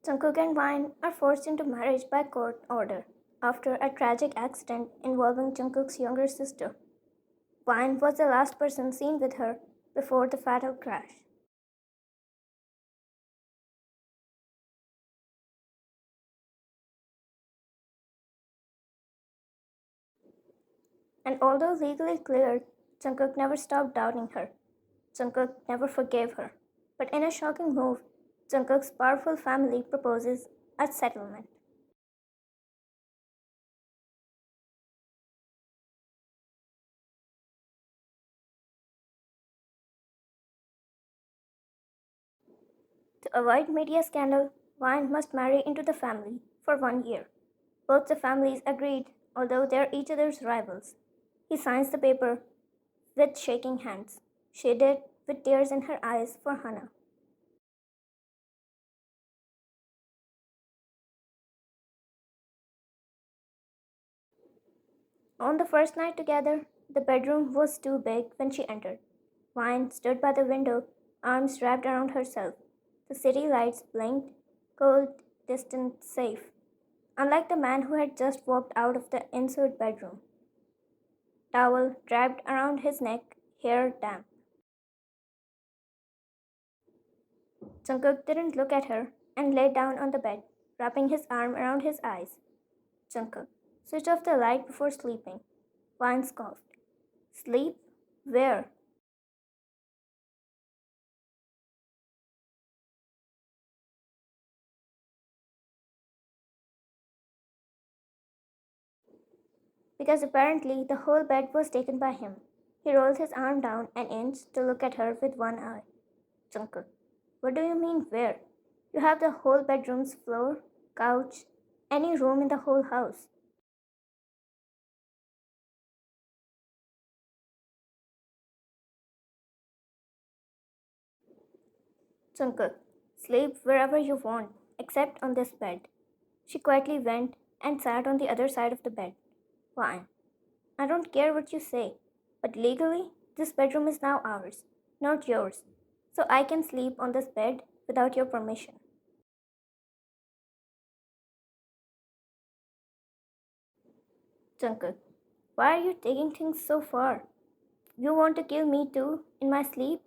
Jungkook and Wine are forced into marriage by court order after a tragic accident involving Jungkook's younger sister. Wine was the last person seen with her before the fatal crash. And although legally cleared, Jungkook never stopped doubting her. Jungkook never forgave her. But in a shocking move, Jungkook's powerful family proposes a settlement. To avoid media scandal, Wine must marry into the family for 1 year. Both the families agreed, although they are each other's rivals. He signs the paper with shaking hands. She did, with tears in her eyes for Hannah. On the first night together, the bedroom was too big when she entered. Wine stood by the window, arms wrapped around herself. The city lights blinked, cold, distant, safe. Unlike the man who had just walked out of the insert bedroom, towel wrapped around his neck, hair damp. Jungkook didn't look at her and lay down on the bed, wrapping his arm around his eyes. Jungkook, switch off the light before sleeping. Wine scoffed. Sleep? Where? Because apparently the whole bed was taken by him. He rolled his arm down an inch to look at her with one eye. Jungkook, what do you mean where? You have the whole bedroom's floor, couch, any room in the whole house. Jungkook, sleep wherever you want, except on this bed. She quietly went and sat on the other side of the bed. Fine. I don't care what you say, but legally, this bedroom is now ours, not yours. So I can sleep on this bed without your permission. Jungkook, why are you taking things so far? You want to kill me too, in my sleep?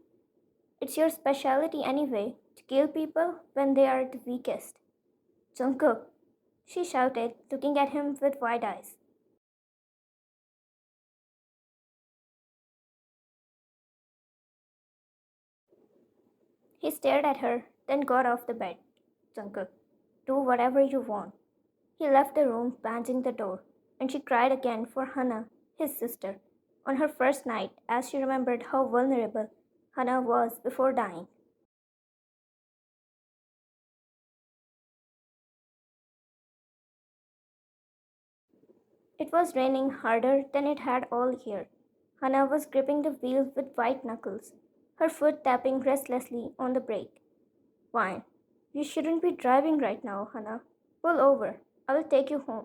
It's your specialty anyway, to kill people when they are the weakest. Jungkook, she shouted, looking at him with wide eyes. He stared at her, then got off the bed. Jungkook, do whatever you want. He left the room, banging the door, and she cried again for Hannah, his sister, on her first night as she remembered how vulnerable Hannah was before dying. It was raining harder than it had all year. Hannah was gripping the wheel with white knuckles, her foot tapping restlessly on the brake. Why? You shouldn't be driving right now, Hannah. Pull over. I will take you home.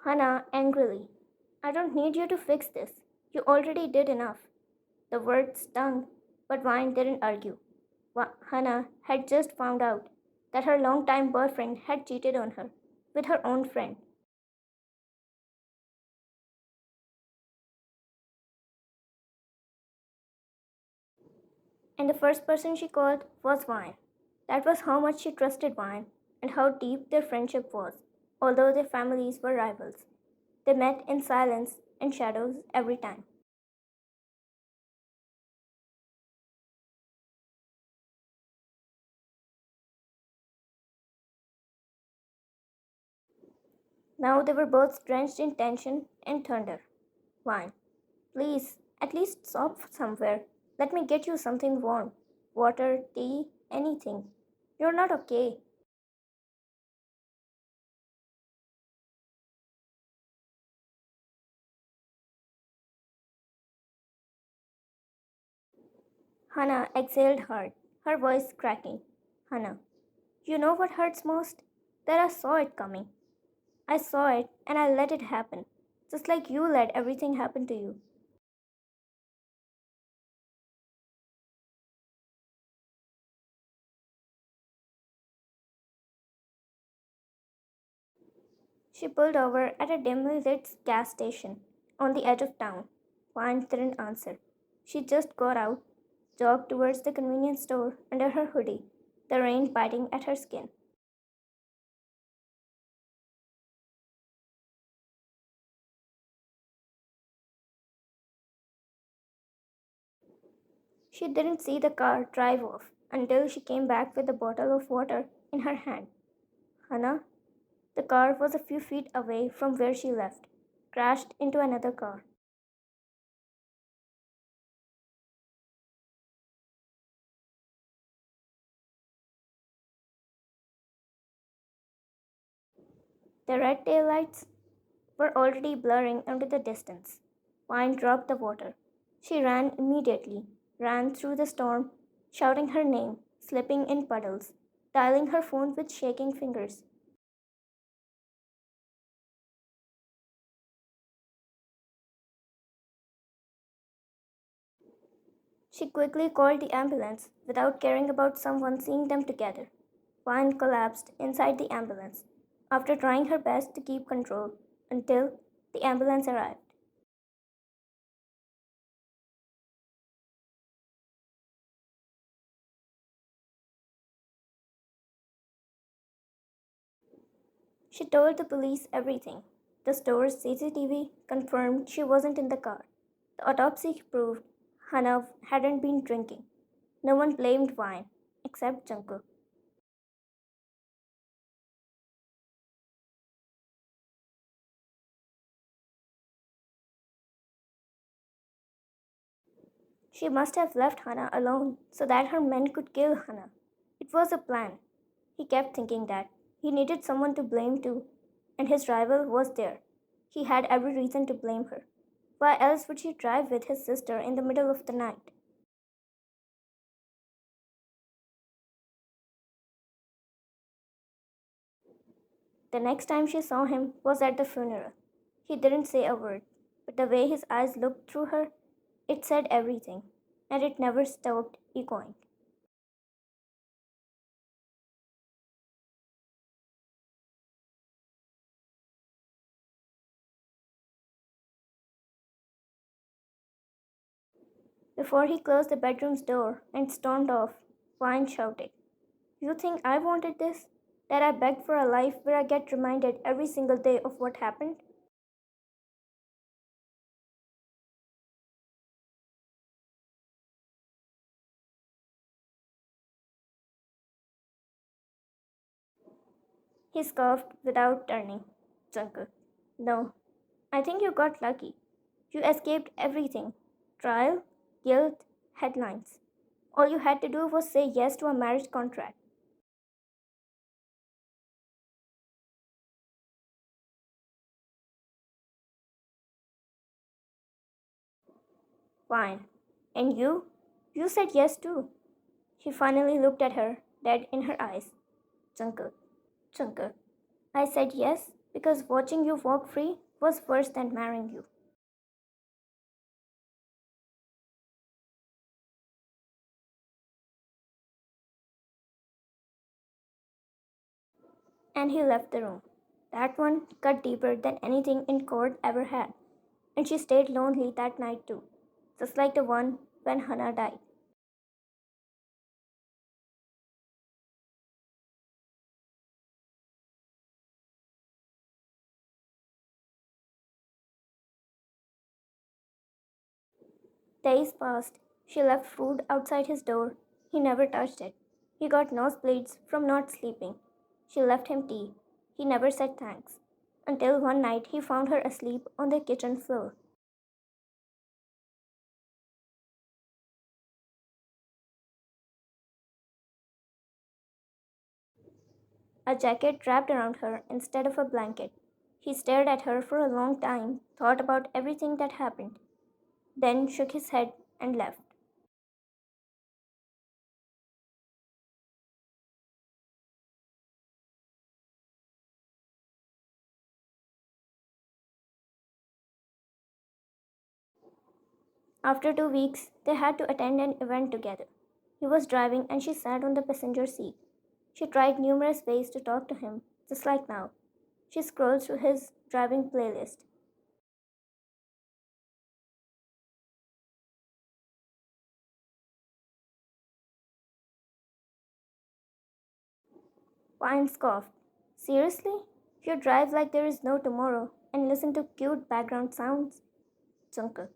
Hannah angrily. I don't need you to fix this. You already did enough. The words stung, but Vine didn't argue. Hannah had just found out that her longtime boyfriend had cheated on her with her own friend, and the first person she called was Vine. That was how much she trusted Vine and how deep their friendship was, although their families were rivals. They met in silence and shadows every time. Now they were both drenched in tension and thunder. Vine, please, at least stop somewhere. Let me get you something warm. Water, tea, anything. You're not okay. Hannah exhaled hard, her voice cracking. Hannah, you know what hurts most? That I saw it coming. I saw it and I let it happen, just like you let everything happen to you. She pulled over at a dimly lit gas station on the edge of town. Vine didn't answer. She just got out, jogged towards the convenience store under her hoodie, the rain biting at her skin. She didn't see the car drive off until she came back with a bottle of water in her hand. Hannah, the car was a few feet away from where she left, crashed into another car. The red taillights were already blurring into the distance. Vine dropped the water. She ran immediately, ran through the storm, shouting her name, slipping in puddles, dialing her phone with shaking fingers. She quickly called the ambulance without caring about someone seeing them together. Vine collapsed inside the ambulance after trying her best to keep control until the ambulance arrived. She told the police everything. The store's CCTV confirmed she wasn't in the car. The autopsy proved Hannah hadn't been drinking. No one blamed Vine except Jungkook. She must have left Hannah alone so that her men could kill Hannah. It was a plan. He kept thinking that. He needed someone to blame too, and his rival was there. He had every reason to blame her. Why else would she drive with his sister in the middle of the night? The next time she saw him was at the funeral. He didn't say a word, but the way his eyes looked through her, it said everything, and it never stopped echoing. Before he closed the bedroom's door and stormed off, Vine shouted, "You think I wanted this? That I begged for a life where I get reminded every single day of what happened?" He scoffed without turning. Jungkook, "No, I think you got lucky. You escaped everything: trial, guilt, headlines. All you had to do was say yes to a marriage contract." "Fine. And you? You said yes too." He finally looked at her, dead in her eyes. "Jungkook, Jungkook, I said yes because watching you walk free was worse than marrying you." And he left the room. That one cut deeper than anything in court ever had, and she stayed lonely that night too, just like the one when Hannah died. Days passed. She left food outside his door. He never touched it. He got nosebleeds from not sleeping. She left him tea. He never said thanks. Until one night he found her asleep on the kitchen floor. A jacket wrapped around her instead of a blanket. He stared at her for a long time, thought about everything that happened, then shook his head and left. After 2 weeks, they had to attend an event together. He was driving and she sat on the passenger seat. She tried numerous ways to talk to him, just like now. She scrolled through his driving playlist. Wine scoffed. Seriously? You drive like there is no tomorrow and listen to cute background sounds? Jungkook.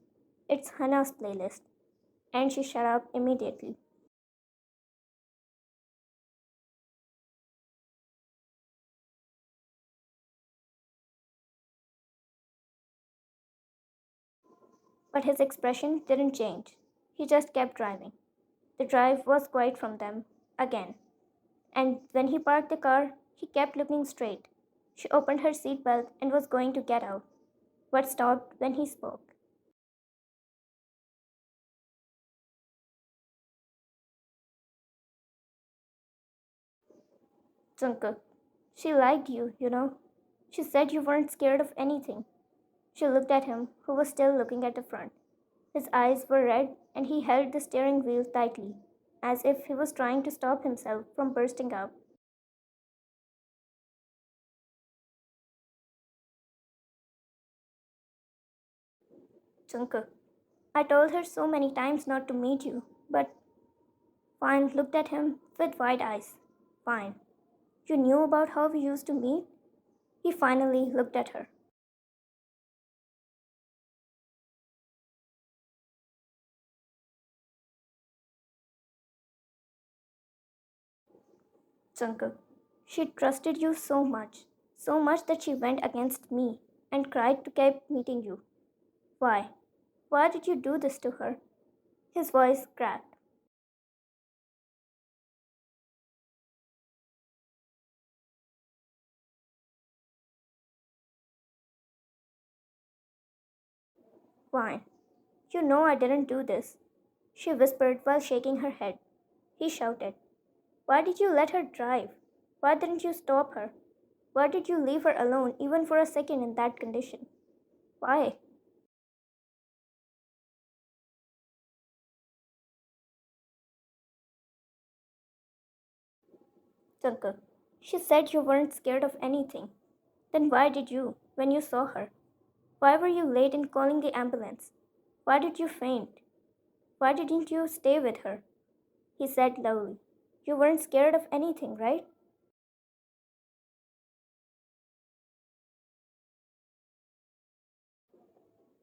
It's Hannah's playlist. And she shut up immediately. But his expression didn't change. He just kept driving. The drive was quiet from them, again. And when he parked the car, he kept looking straight. She opened her seatbelt and was going to get out, but stopped when he spoke. Jungkook, she liked you, you know. She said you weren't scared of anything. She looked at him, who was still looking at the front. His eyes were red, and he held the steering wheel tightly, as if he was trying to stop himself from bursting out. Jungkook, I told her so many times not to meet you, but Fine looked at him with wide eyes. Fine. You knew about how we used to meet? He finally looked at her. Jungkook, she trusted you so much that she went against me and cried to keep meeting you. Why? Why did you do this to her? His voice cracked. Why? You know I didn't do this, she whispered while shaking her head. He shouted, why did you let her drive? Why didn't you stop her? Why did you leave her alone even for a second in that condition? Why? Jungkook, she said you weren't scared of anything. Then why did you, when you saw her? Why were you late in calling the ambulance? Why did you faint? Why didn't you stay with her? He said lowly. You weren't scared of anything, right?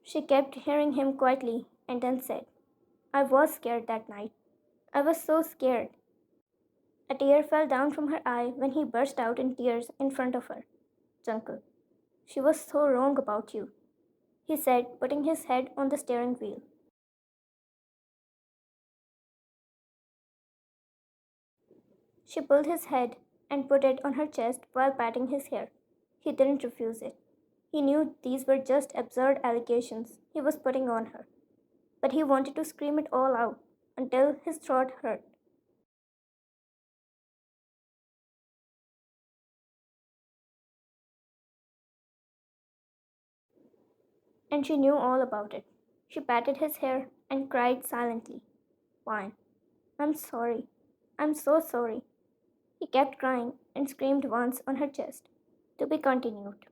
She kept hearing him quietly and then said, I was scared that night. I was so scared. A tear fell down from her eye when he burst out in tears in front of her. Jungkook, she was so wrong about you, he said, putting his head on the steering wheel. She pulled his head and put it on her chest while patting his hair. He didn't refuse it. He knew these were just absurd allegations he was putting on her, but he wanted to scream it all out until his throat hurt. And she knew all about it. She patted his hair and cried silently. Fine. I'm sorry. I'm so sorry. He kept crying and screamed once on her chest. To be continued.